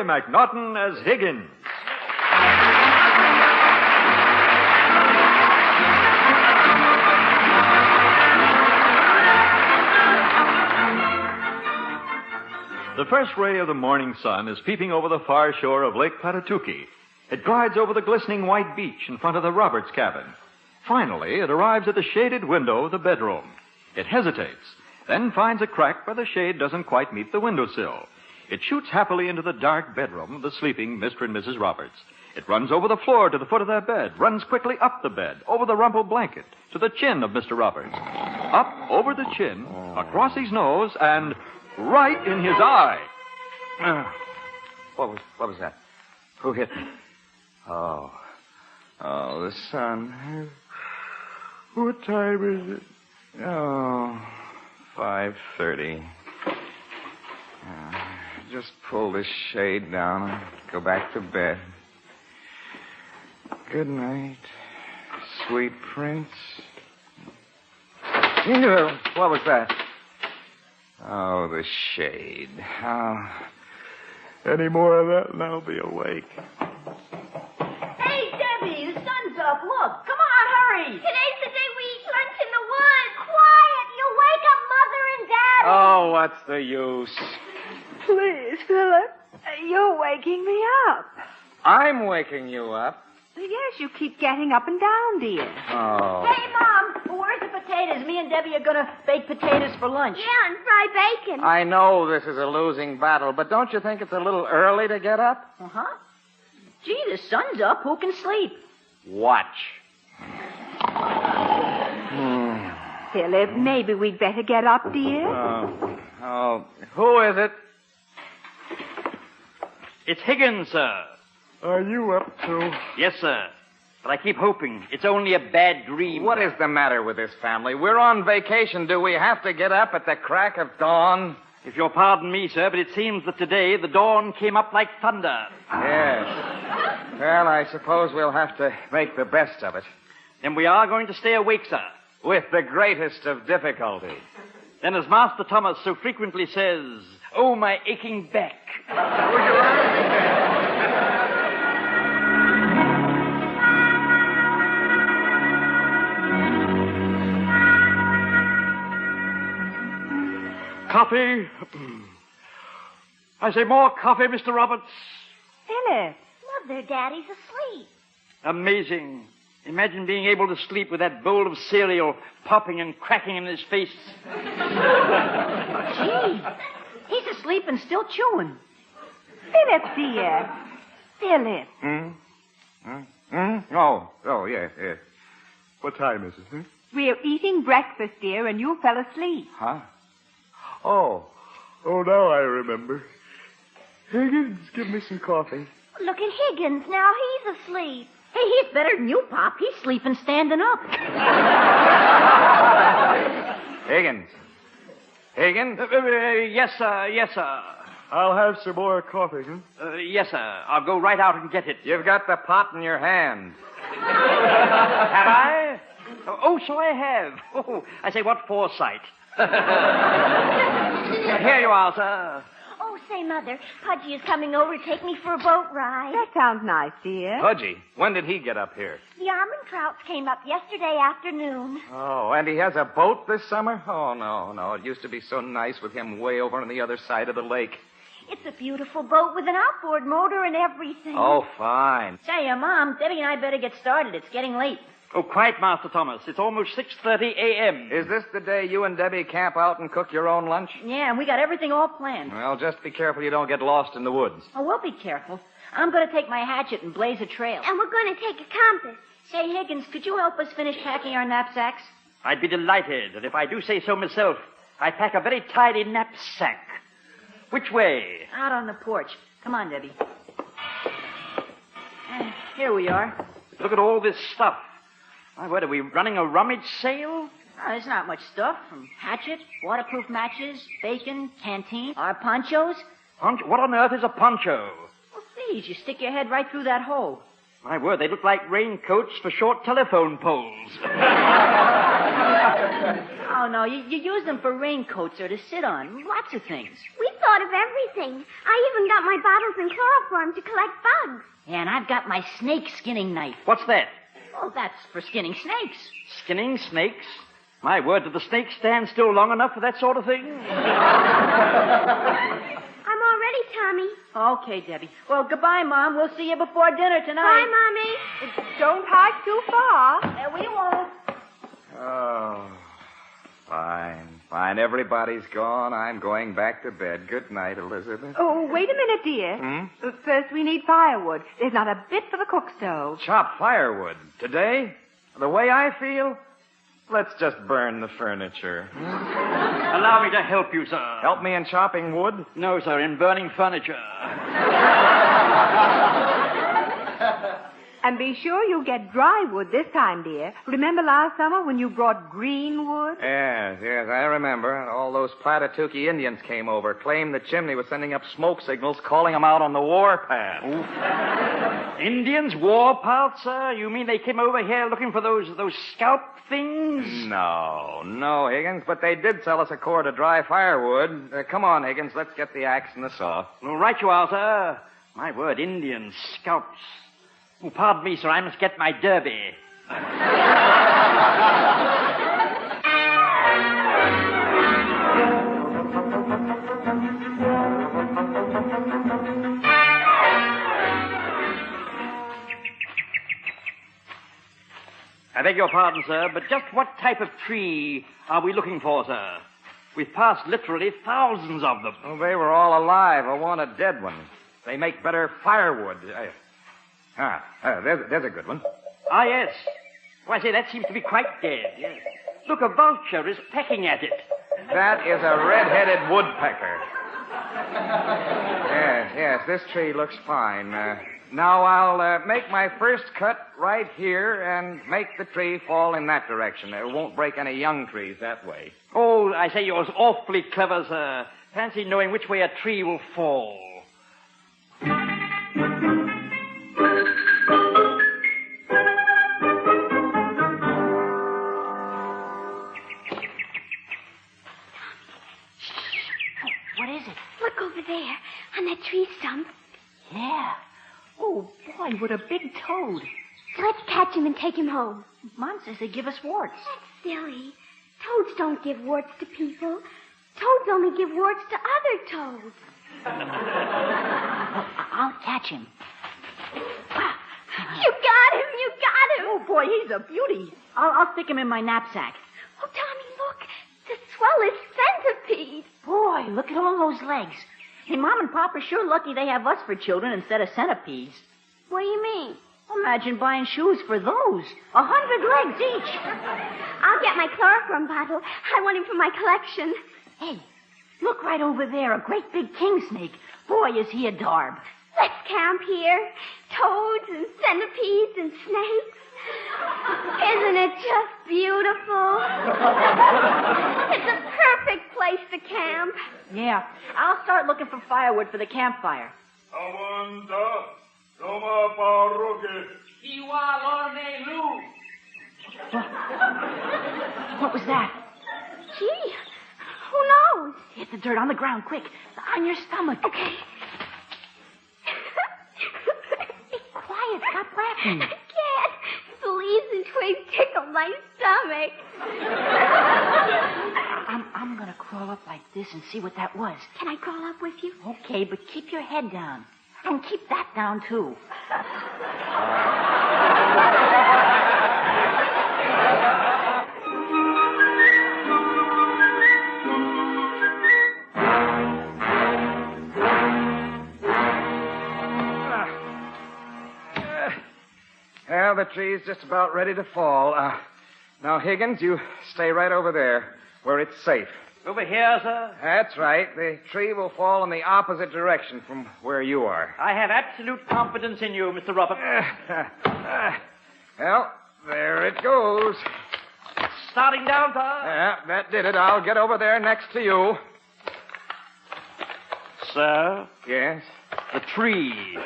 McNaughton as Higgins. The first ray of the morning sun is peeping over the far shore of Lake Patatuki. It glides over the glistening white beach in front of the Roberts cabin. Finally, it arrives at the shaded window of the bedroom. It hesitates, then finds a crack where the shade doesn't quite meet the windowsill. It shoots happily into the dark bedroom of the sleeping Mr. and Mrs. Roberts. It runs over the floor to the foot of their bed, runs quickly up the bed, over the rumpled blanket, to the chin of Mr. Roberts. Up over the chin, across his nose, and right in his eye. What was that? Who hit me? Oh, the sun. What time is it? Oh, 5:30. Just pull this shade down and go back to bed. Good night, sweet prince. What was that? Oh, the shade. Any more of that and I'll be awake. Hey, Debbie, the sun's up. Look, come on, hurry. Today's the day we eat lunch in the woods. Quiet, you'll wake up Mother and Daddy. Oh, what's the use? Please, Philip, you're waking me up. I'm waking you up. Yes, you keep getting up and down, dear. Oh. Hey, Mom, where's the potatoes? Me and Debbie are going to bake potatoes for lunch. Yeah, and fry bacon. I know this is a losing battle, but don't you think it's a little early to get up? Uh-huh. Gee, the sun's up. Who can sleep? Watch. Philip, maybe we'd better get up, dear. Who is it? It's Higgins, sir. Are you up, too? Yes, sir. But I keep hoping it's only a bad dream. What is the matter with this family? We're on vacation. Do we have to get up at the crack of dawn? If you'll pardon me, sir, but it seems that today the dawn came up like thunder. Yes. Well, I suppose we'll have to make the best of it. Then we are going to stay awake, sir. With the greatest of difficulty. Then, as Master Thomas so frequently says, oh, my aching back. Coffee. I say more coffee, Mr. Roberts. Philip. Mother, Daddy's asleep. Amazing. Imagine being able to sleep with that bowl of cereal popping and cracking in his face. Gee, he's asleep and still chewing. Philip, dear. Philip. Oh, yes. What time is it, We're eating breakfast, dear, and you fell asleep. Huh? Oh, now I remember. Higgins, give me some coffee. Look at Higgins now. He's asleep. Hey, he's better than you, Pop. He's sleeping standing up. Higgins. Yes, sir. I'll have some more coffee, Yes, sir. I'll go right out and get it. You've got the pot in your hand. Have I? Oh, so I have. Oh, I say, what foresight. Here you are, sir. Oh, say, Mother, Pudgy is coming over to take me for a boat ride. That sounds nice, dear. Pudgy, when did he get up here? The Armandkrauts came up yesterday afternoon. Oh, and he has a boat this summer? Oh, no. It used to be so nice with him way over on the other side of the lake. It's a beautiful boat with an outboard motor and everything. Oh, fine. Say, Mom, Debbie and I better get started. It's getting late. Oh, quite, Master Thomas. It's almost 6:30 a.m. Is this the day you and Debbie camp out and cook your own lunch? Yeah, and we got everything all planned. Well, just be careful you don't get lost in the woods. Oh, we'll be careful. I'm going to take my hatchet and blaze a trail. And we're going to take a compass. Say, Higgins, could you help us finish packing our knapsacks? I'd be delighted, and if I do say so myself, I pack a very tidy knapsack. Which way? Out on the porch. Come on, Debbie. Here we are. Look at all this stuff. What, are we running a rummage sale? Oh, there's not much stuff. Hatchet, waterproof matches, bacon, canteen, our ponchos. What on earth is a poncho? Well, these. You stick your head right through that hole. My word, they look like raincoats for short telephone poles. Oh, no, you use them for raincoats or to sit on. Lots of things. We thought of everything. I even got my bottles and chloroform to collect bugs. Yeah, and I've got my snake skinning knife. What's that? Oh, that's for skinning snakes. Skinning snakes? My word, did the snake stand still long enough for that sort of thing? I'm all ready, Tommy. Okay, Debbie. Well, goodbye, Mom. We'll see you before dinner tonight. Bye, Mommy. Don't hike too far. We won't. Oh, fine. Everybody's gone. I'm going back to bed. Good night, Elizabeth. Oh, wait a minute, dear. First, we need firewood. There's not a bit for the cook stove. Chop firewood. Today? The way I feel? Let's just burn the furniture. Allow me to help you, sir. Help me in chopping wood? No, sir, in burning furniture. And be sure you get dry wood this time, dear. Remember last summer when you brought green wood? Yes, I remember. All those Platatuki Indians came over, claimed the chimney was sending up smoke signals, calling them out on the warpath. Indians? Warpath, sir? You mean they came over here looking for those scalp things? No, Higgins, but they did sell us a cord of dry firewood. Come on, Higgins, let's get the axe and the saw. Well, right you are, sir. My word, Indians, scalps. Oh, pardon me, sir, I must get my derby. I beg your pardon, sir, but just what type of tree are we looking for, sir? We've passed literally thousands of them. Well, they were all alive. I want a dead one. They make better firewood. There's a good one. Ah, yes. Why, say, that seems to be quite dead, yes. Look, a vulture is pecking at it. That is a red-headed woodpecker. Yes, this tree looks fine. Now I'll make my first cut right here and make the tree fall in that direction. It won't break any young trees that way. Oh, I say, you're awfully clever, sir. Fancy knowing which way a tree will fall. There, on that tree stump. Yeah. Oh, boy, what a big toad. Let's catch him and take him home. Mom says they give us warts. That's silly. Toads don't give warts to people. Toads only give warts to other toads. I'll catch him. You got him! Oh, boy, he's a beauty. I'll stick him in my knapsack. Oh, Tommy, look. The swellest centipede. Boy, look at all those legs. Hey, Mom and Pop are sure lucky they have us for children instead of centipedes. What do you mean? Imagine buying shoes for those. 100 legs each. I'll get my chloroform bottle. I want him for my collection. Hey, look right over there, a great big king snake. Boy, is he a darb. Let's camp here. Toads and centipedes and snakes. Isn't it just beautiful? It's a perfect place to camp. Yeah, I'll start looking for firewood for the campfire. What was that? Gee, who knows? Hit the dirt on the ground, quick. On your stomach. Okay. Be quiet, stop laughing. I can't. The leaves and twigs tickle my stomach. I'm going to crawl up like this and see what that was. Can I crawl up with you? Okay, but keep your head down. And keep that down, too. Well, the tree's just about ready to fall. Now, Higgins, you stay right over there where it's safe. Over here, sir? That's right. The tree will fall in the opposite direction from where you are. I have absolute confidence in you, Mr. Robert. Well, there it goes. Starting down, sir? Yeah, that did it. I'll get over there next to you. Sir? Yes? The tree.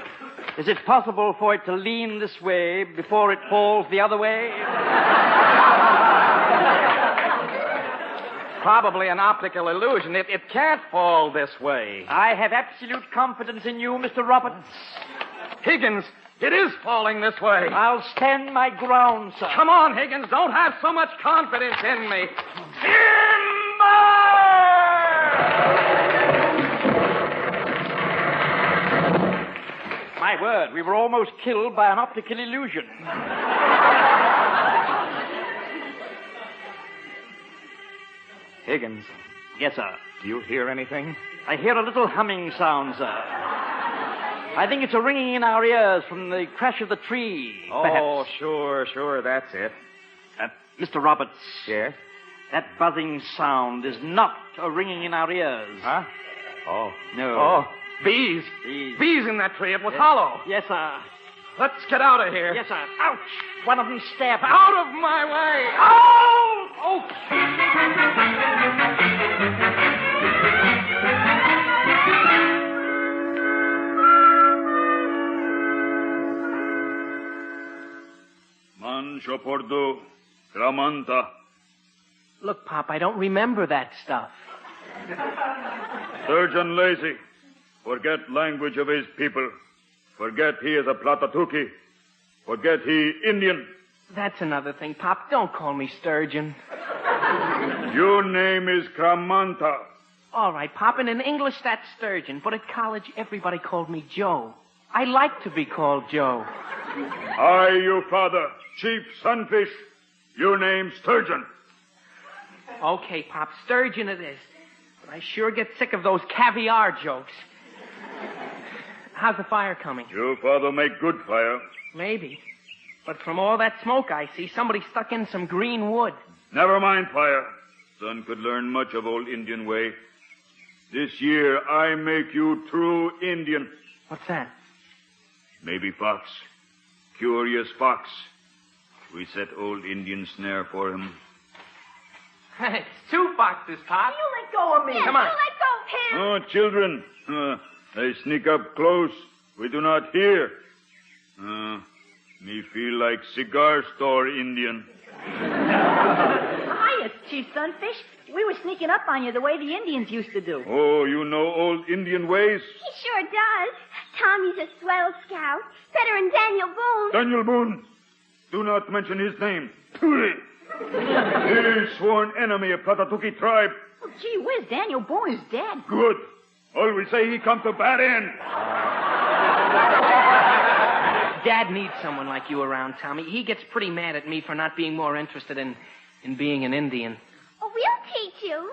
Is it possible for it to lean this way before it falls the other way? probably an optical illusion. It can't fall this way. I have absolute confidence in you, Mr. Roberts. Higgins, it is falling this way. I'll stand my ground, sir. Come on, Higgins. Don't have so much confidence in me. My word, we were almost killed by an optical illusion. Higgins, Yes, sir. do you hear anything? I hear a little humming sound, sir. I think it's a ringing in our ears from the crash of the tree, Oh, perhaps. sure, that's it. Mr. Roberts, Yes? that buzzing sound is not a ringing in our ears. Huh? Oh. No. Oh, bees. Bees. Bees in that tree. It was hollow. Yes, sir. Let's get out of here. Yes, sir. Ouch! One of them stabbed me. Out of my way. Out! Oh! Manchopordo, Gramanta. Look, Pop, I don't remember that stuff. Surgeon Lazy. Forget language of his people. Forget he is a Platatuki. Forget he Indian. That's another thing, Pop. Don't call me Sturgeon. Your name is Gramanta. All right, Pop, and in English, that's Sturgeon. But at college, everybody called me Joe. I like to be called Joe. I, your father, Chief Sunfish. Your name Sturgeon. Okay, Pop, Sturgeon it is. But I sure get sick of those caviar jokes. How's the fire coming? Your father make good fire. Maybe. But from all that smoke I see, somebody stuck in some green wood. Never mind fire. Son could learn much of old Indian way. This year, I make you true Indian. What's that? Maybe fox. Curious fox. We set old Indian snare for him. It's 2 foxes, Pop. You let go of me. Come on. You let go of him. Oh, children. They sneak up close. We do not hear. Me feel like cigar store Indian. Hiya, Chief Sunfish. We were sneaking up on you the way the Indians used to do. Oh, you know old Indian ways? He sure does. Tommy's a swell scout. Better than Daniel Boone. Daniel Boone. Do not mention his name. He's sworn enemy of Platatuki tribe. Oh, gee whiz, Daniel Boone is dead. Good. Always say he come to bad end. Dad needs someone like you around, Tommy. He gets pretty mad at me for not being more interested in being an Indian. Oh, we'll teach you.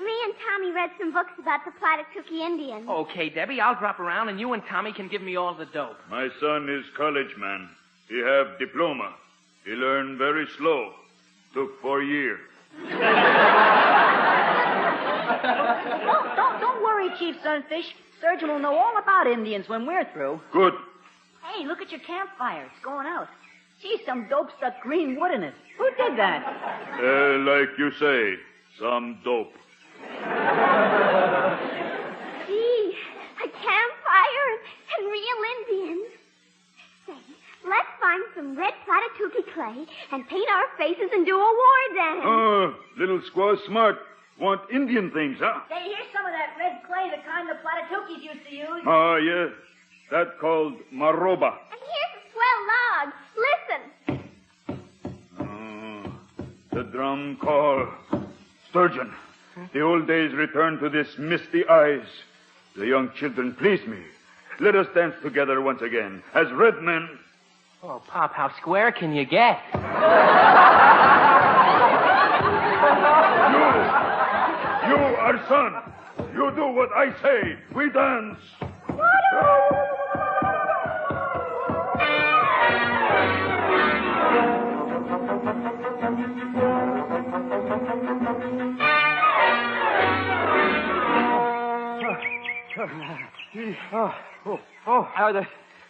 Me and Tommy read some books about the Platatuki Indians. Okay, Debbie, I'll drop around and you and Tommy can give me all the dope. My son is college man. He have diploma. He learn very slow. Took 4 years. Don't worry, Chief Sunfish. Sturgeon will know all about Indians when we're through. Good. Hey, look at your campfire. It's going out. Gee, some dope stuck green wood in it. Who did that? Like you say, some dope. Gee, a campfire and real Indians. Say, let's find some red Platatuki clay and paint our faces and do a war dance. Oh, little squaw smart. Want Indian things, huh? Say, here's some of that red clay, the kind the Platatookies used to use. Oh, yeah. That called maroba. And here's a swell log. Listen. The drum call. Sturgeon, the old days return to this misty eyes. The young children please me. Let us dance together once again as red men. Oh, Pop, how square can you get? You, our son, you do what I say. We dance.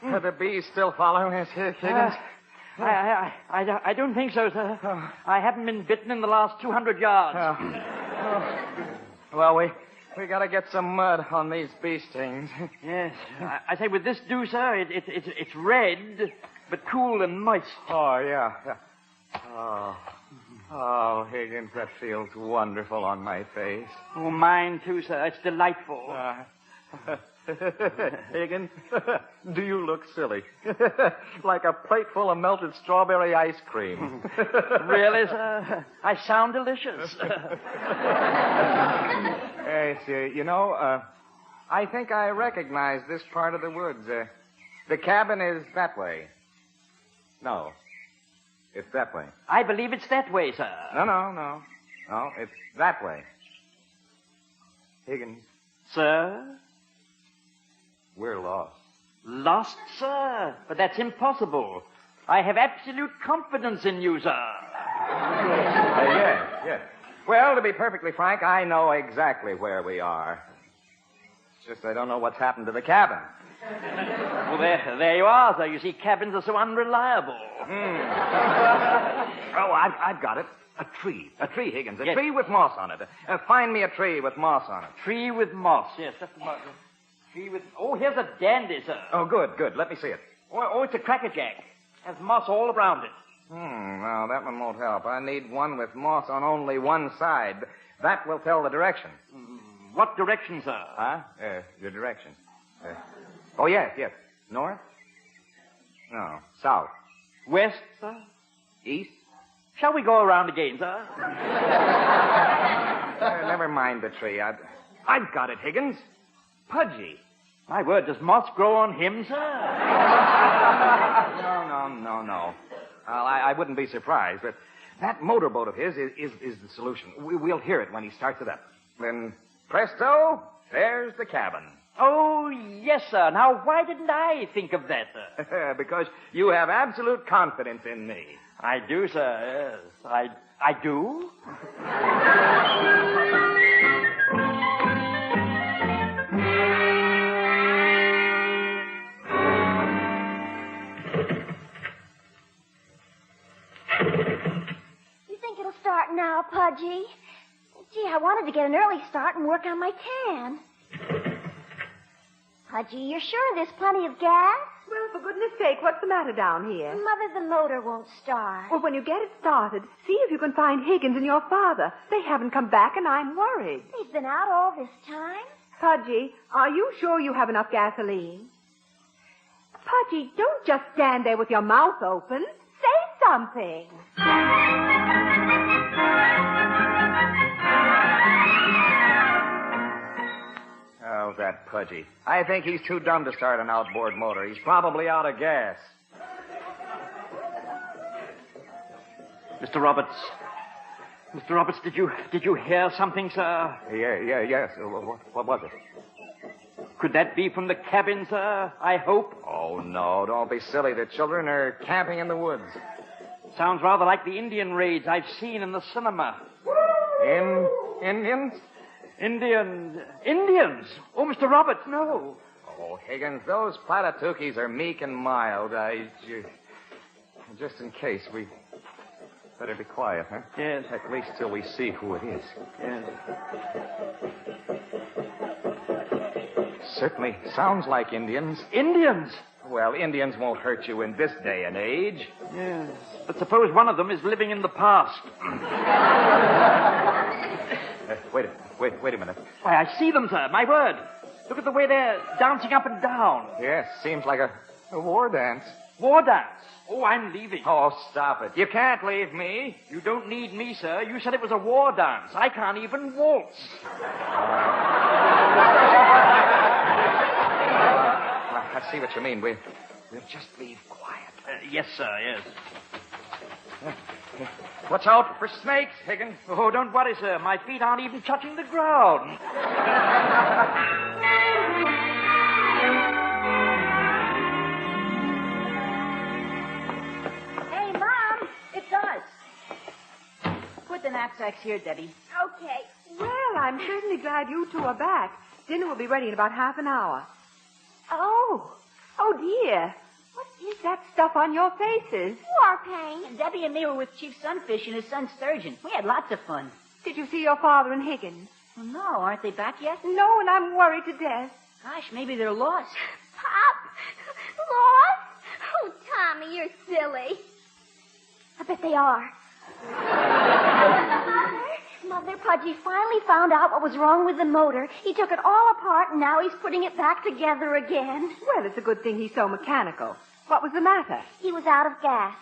Are the bees still following us, Higgins? I don't think so, sir. I haven't been bitten in the last 200 yards. Well, we gotta get some mud on these bee stings. Yes. I say, with this do, sir, it's red, but cool and moist. Oh, yeah. Oh. Oh, Higgins, that feels wonderful on my face. Oh, mine too, sir. It's delightful. Higgins, do you look silly? Like a plate full of melted strawberry ice cream. Really, sir? I sound delicious. Yes, I think I recognize this part of the woods. The cabin is that way. No, it's that way. I believe it's that way, sir. No, it's that way. Higgins, Sir? we're lost. Lost, sir? But that's impossible. I have absolute confidence in you, sir. Yes. Well, to be perfectly frank, I know exactly where we are. It's just I don't know what's happened to the cabin. Well, there you are, sir. You see, cabins are so unreliable. Oh, I've got it. A tree, Higgins. A tree with moss on it. Find me a tree with moss on it. Tree with moss. Yes, that's about it. Tree with... Oh, here's a dandy, sir. Oh, good. Let me see it. Oh, it's a crackerjack. Has moss all around it. No, that one won't help. I need one with moss on only one side. That will tell the direction. What direction, sir? Huh? The direction. Oh, yes. North? No. South. West, sir? East? Shall we go around again, sir? Never mind the tree. I've got it, Higgins. Pudgy. My word, does moss grow on him, sir? No. Well, I wouldn't be surprised, but that motorboat of his is the solution. We'll hear it when he starts it up. Then, presto, there's the cabin. Oh, yes, sir. Now, why didn't I think of that, sir? Because you have absolute confidence in me. I do, sir, yes. I do? You think it'll start now, Pudgy? Gee, I wanted to get an early start and work on my tan. Pudgy, you're sure there's plenty of gas? Well, for goodness sake, what's the matter down here? Mother, the motor won't start. Well, when you get it started, see if you can find Higgins and your father. They haven't come back, and I'm worried. They've been out all this time. Pudgy, are you sure you have enough gasoline? Pudgy, don't just stand there with your mouth open. Say something. Oh, that Pudgy. I think he's too dumb to start an outboard motor. He's probably out of gas. Mr. Roberts, did you hear something, sir? Yes. What was it? Could that be from the cabin, sir? I hope. Oh, no, don't be silly. The children are camping in the woods. Sounds rather like the Indian raids I've seen in the cinema. Indians? Indians? Oh, Mr. Roberts, no. Oh, Higgins, those Platitookies are meek and mild. Just in case, we better be quiet, huh? Yes. At least till we see who it is. Yes. Certainly sounds like Indians. Indians? Well, Indians won't hurt you in this day and age. Yes. But suppose one of them is living in the past. Wait a minute. Why, I see them, sir. My word. Look at the way they're dancing up and down. Yes, seems like a war dance. War dance? Oh, I'm leaving. Oh, stop it. You can't leave me. You don't need me, sir. You said it was a war dance. I can't even waltz. I see what you mean. We'll just leave quiet. Yes, sir, yes. Watch out for snakes, Higgins. Oh, don't worry, sir. My feet aren't even touching the ground. Hey, Mom, it's us. Put the knapsacks here, Debbie. Okay. Well, I'm certainly glad you two are back. Dinner will be ready in about half an hour. Oh, dear. What is that stuff on your faces? War paint. Debbie and me were with Chief Sunfish and his son Sturgeon. We had lots of fun. Did you see your father and Higgins? Well, no, aren't they back yet? No, and I'm worried to death. Gosh, maybe they're lost. Pop. Lost? Oh, Tommy, you're silly. I bet they are. Mother, Pudgy finally found out what was wrong with the motor. He took it all apart, and now he's putting it back together again. Well, it's a good thing he's so mechanical. What was the matter? He was out of gas.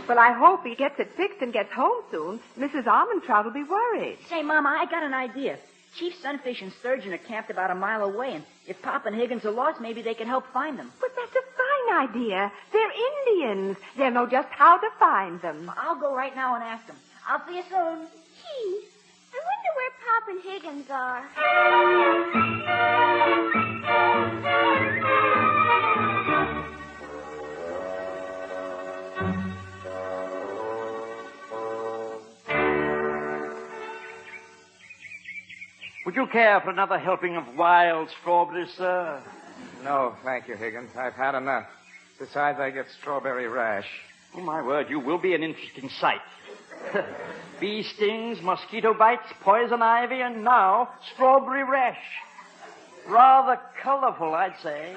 Well, I hope he gets it fixed and gets home soon. Mrs. Armentrout will be worried. Say, Mama, I got an idea. Chief Sunfish and Sturgeon are camped about a mile away, and if Pop and Higgins are lost, maybe they can help find them. But that's a fine idea. They're Indians. They'll know just how to find them. I'll go right now and ask them. I'll see you soon. Gee, I wonder where Pop and Higgins are. Would you care for another helping of wild strawberries, sir? No, thank you, Higgins. I've had enough. Besides, I get strawberry rash. Oh, my word, you will be an interesting sight. Bee stings, mosquito bites, poison ivy, and now strawberry rash. Rather colorful, I'd say.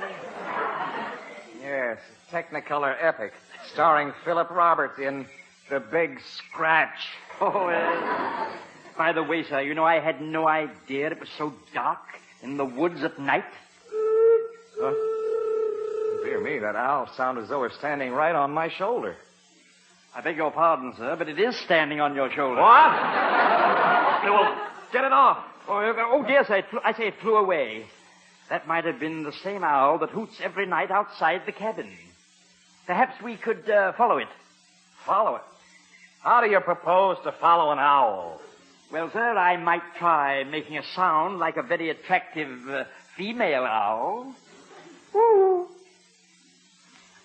Yes, Technicolor epic, starring Philip Roberts in The Big Scratch. Oh, by the way, sir, you know, I had no idea it was so dark in the woods at night. Dear me, that owl sounded as though it was standing right on my shoulder. I beg your pardon, sir, but it is standing on your shoulder. What? Well, get it off. Oh, dear, sir, it flew away. That might have been the same owl that hoots every night outside the cabin. Perhaps we could follow it. Follow it? How do you propose to follow an owl? Well, sir, I might try making a sound like a very attractive female owl. Ooh.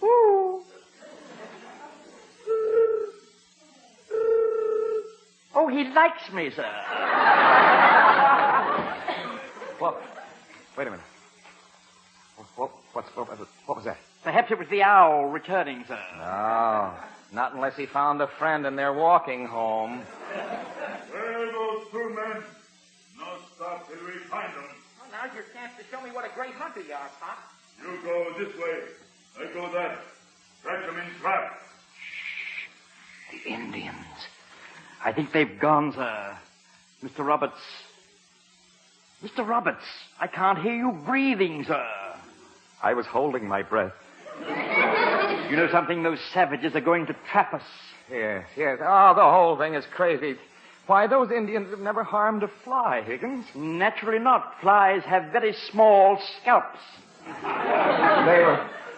Ooh. Oh, he likes me, sir. What? Wait a minute. What was that? Perhaps it was the owl returning, sir. No, not unless he found a friend and they're walking home. Where are those two men? No stop till we find them. Well, now's your chance to show me what a great hunter you are, Pop. You go this way. I go that. Catch them in trap. The Indians. I think they've gone, sir. Mr. Roberts. Mr. Roberts, I can't hear you breathing, sir. I was holding my breath. You know something? Those savages are going to trap us. Yes. Oh, the whole thing is crazy. Why, those Indians have never harmed a fly, Higgins. Naturally not. Flies have very small scalps.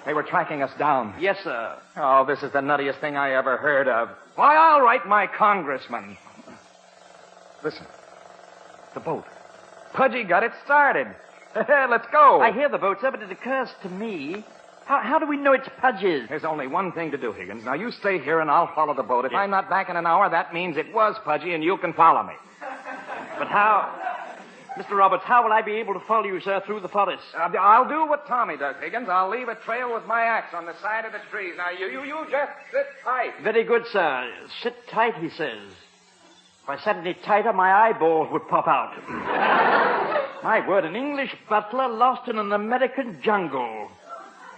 They were tracking us down. Yes, sir. Oh, this is the nuttiest thing I ever heard of. Why, I'll write my congressman. Listen. The boat. Pudgy got it started. Let's go. I hear the boat, sir, but it occurs to me. How do we know it's Pudgy's? There's only one thing to do, Higgins. Now, you stay here and I'll follow the boat. If I'm not back in an hour, that means it was Pudgy and you can follow me. But how... Mr. Roberts, how will I be able to follow you, sir, through the forest? I'll do what Tommy does, Higgins. I'll leave a trail with my axe on the side of the trees. Now, you just sit tight. Very good, sir. Sit tight, he says. If I sat any tighter, my eyeballs would pop out. My word, an English butler lost in an American jungle.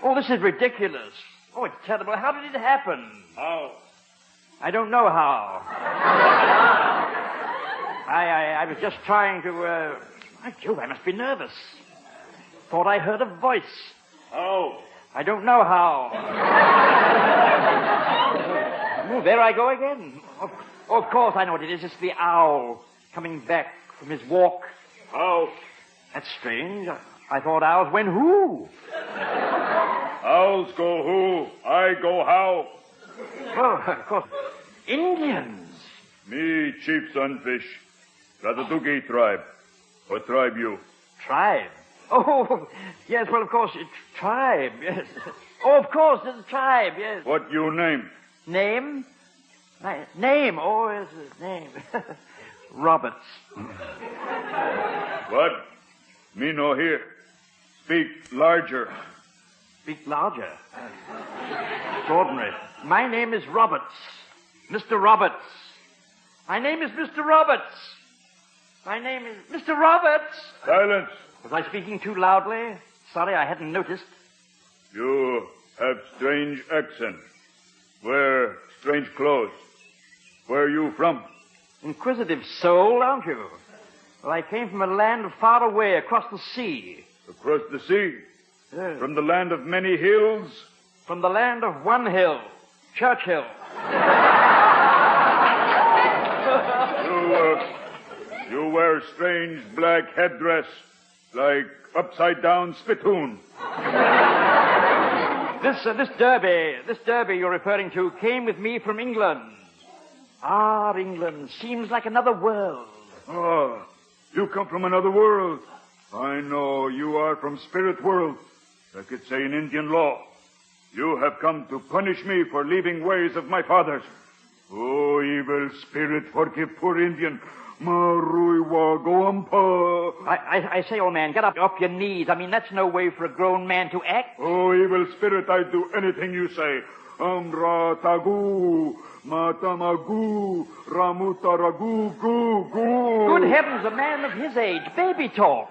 Oh, this is ridiculous. Oh, it's terrible. How did it happen? How? I don't know how. I was just trying to, by Jove, I must be nervous. Thought I heard a voice. How? I don't know how. Oh, there I go again. Oh, of course I know what it is. It's the owl coming back from his walk. How? That's strange. I thought owls went who? Owls go who? I go how? Oh, of course. Indians. Me, Chief Sunfish. Ratatuki tribe. What tribe you? Tribe? Oh, yes, well, of course, it's tribe, yes. Oh, of course, it's a tribe, yes. What you name? Name? Name, oh, yes, name. Roberts. What? Me no hear. Speak larger. Speak larger. Extraordinary. My name is Roberts. Mr. Roberts. My name is Mr. Roberts. My name is Mr. Roberts. Silence. Was I speaking too loudly? Sorry, I hadn't noticed. You have strange accent. Wear strange clothes. Where are you from? Inquisitive soul, aren't you? Well, I came from a land far away across the sea. Across the sea? Yes. From the land of many hills? From the land of one hill, Churchill. You wear strange black headdress, like upside-down spittoon. This Derby you're referring to came with me from England. Ah, England seems like another world. Oh, you come from another world. I know you are from spirit world. I could say in Indian law. You have come to punish me for leaving ways of my fathers. Oh, evil spirit, forgive poor Indian. Maruiwa Goampa. I say, old man, get up off your knees. I mean, that's no way for a grown man to act. Oh, evil spirit, I do anything you say. Amra tagu, matamagu, ramutaragu, goo, goo. Good heavens, a man of his age, baby talk.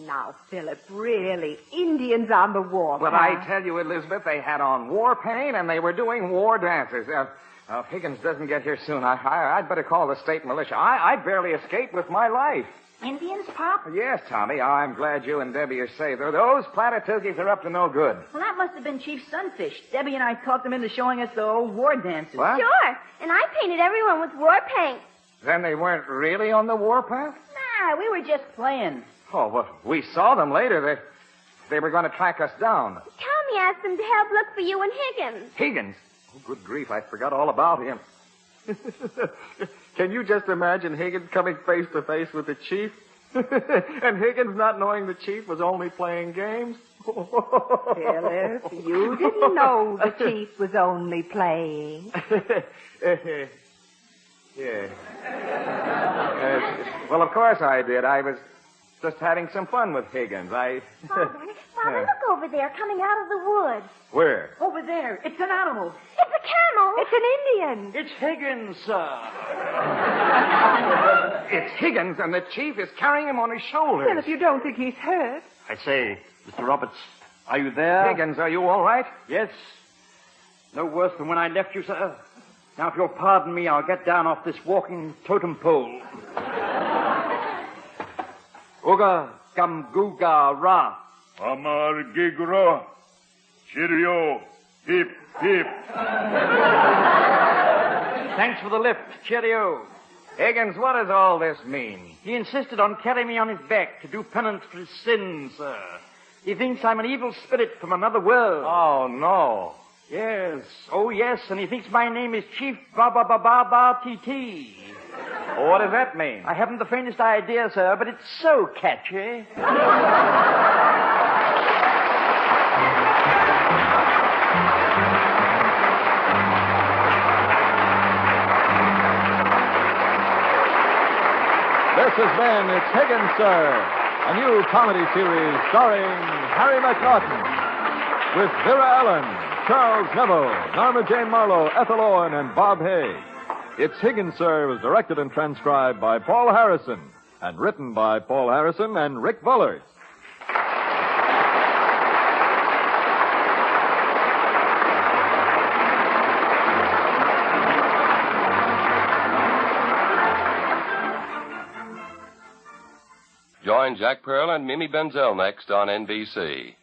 Now, Philip, really, Indians on the war But path. I tell you, Elizabeth, they had on war paint and they were doing war dances. If Higgins doesn't get here soon, I'd better call the state militia. I barely escaped with my life. Indians, Pop? Yes, Tommy, I'm glad you and Debbie are safe. Those Plattitookies are up to no good. Well, that must have been Chief Sunfish. Debbie and I talked him into showing us the old war dances. What? Sure. And I painted everyone with war paint. Then they weren't really on the warpath? Nah, we were just playing. Oh, well, we saw them later. They were going to track us down. Tommy asked them to help look for you and Higgins. Higgins? Oh, good grief, I forgot all about him. Can you just imagine Higgins coming face to face with the chief? And Higgins not knowing the chief was only playing games? Philip, you didn't know the chief was only playing. Yeah. Well, of course I did. I was just having some fun with Higgins. Father, look over there, coming out of the woods. Where? Over there. It's an animal. It's a camel. It's an Indian. It's Higgins, sir. It's Higgins, and the chief is carrying him on his shoulders. Philip, you don't think he's hurt? I say, Mr. Roberts, are you there? Higgins, are you all right? Yes. No worse than when I left you, sir. Now, if you'll pardon me, I'll get down off this walking totem pole. Uga Gamguga Ra. Amar Gigra. Cheerio. Hip, hip. Thanks for the lift. Cheerio. Higgins, what does all this mean? He insisted on carrying me on his back to do penance for his sins, sir. He thinks I'm an evil spirit from another world. Oh, no. Yes. Oh, yes, and he thinks my name is Chief Ba-Ba-Ba-Ba-Ba-T-T. What does that mean? I haven't the faintest idea, sir, but it's so catchy. This has been It's Higgins, Sir, a new comedy series starring Harry McNaughton, with Vera Ellen, Charles Neville, Norma Jane Marlowe, Ethel Owen, and Bob Hay. It's Higgins, Sir was directed and transcribed by Paul Harrison and written by Paul Harrison and Rick Bullard. Join Jack Pearl and Mimi Benzel next on NBC.